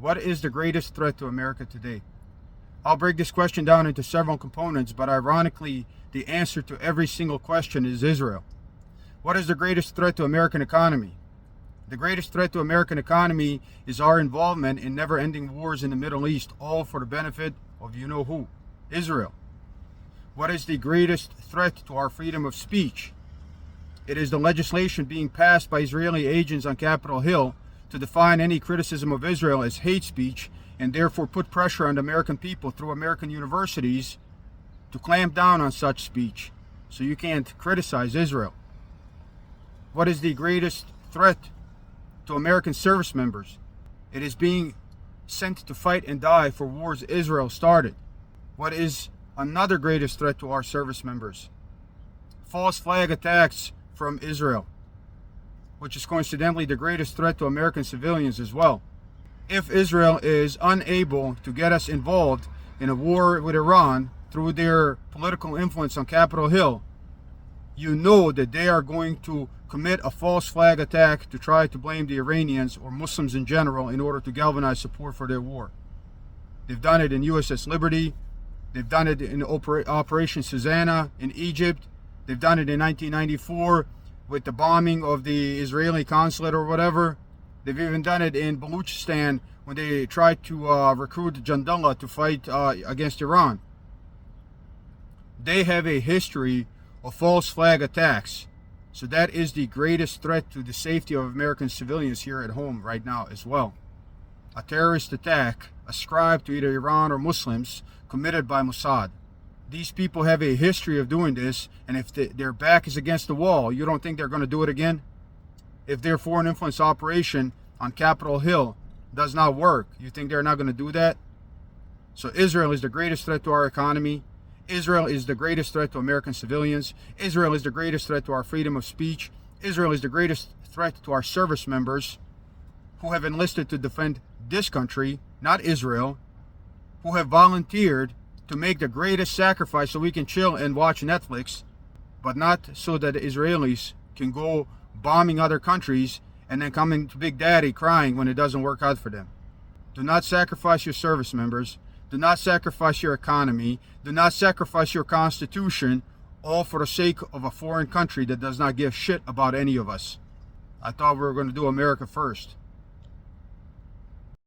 What is the greatest threat to America today? I'll break this question down into several components, but ironically, the answer to every single question is Israel. What is the greatest threat to American economy? The greatest threat to American economy is our involvement in never-ending wars in the Middle East, all for the benefit of you-know-who, Israel. What is the greatest threat to our freedom of speech? It is the legislation being passed by Israeli agents on Capitol Hill to define any criticism of Israel as hate speech and therefore put pressure on the American people through American universities to clamp down on such speech so you can't criticize Israel. What is the greatest threat to American service members? It is being sent to fight and die for wars Israel started. What is another greatest threat to our service members? False flag attacks from Israel, which is coincidentally the greatest threat to American civilians as well. If Israel is unable to get us involved in a war with Iran through their political influence on Capitol Hill, you know that they are going to commit a false flag attack to try to blame the Iranians or Muslims in general in order to galvanize support for their war. They've done it in USS Liberty. They've done it in Operation Susanna in Egypt. They've done it in 1994 with the bombing of the Israeli consulate or whatever. They've even done it in Baluchistan when they tried to recruit Jandallah to fight against Iran. They have a history of false flag attacks. So that is the greatest threat to the safety of American civilians here at home right now as well. A terrorist attack ascribed to either Iran or Muslims committed by Mossad. These people have a history of doing this, and if their back is against the wall, you don't think they're going to do it again? If their foreign influence operation on Capitol Hill does not work, you think they're not going to do that? So Israel is the greatest threat to our economy. Israel is the greatest threat to American civilians. Israel is the greatest threat to our freedom of speech. Israel is the greatest threat to our service members who have enlisted to defend this country, not Israel, who have volunteered to make the greatest sacrifice so we can chill and watch Netflix, but not so that the Israelis can go bombing other countries and then coming to Big Daddy crying when it doesn't work out for them. Do not sacrifice your service members. Do not sacrifice your economy. Do not sacrifice your constitution, all for the sake of a foreign country that does not give shit about any of us. I thought we were going to do America first.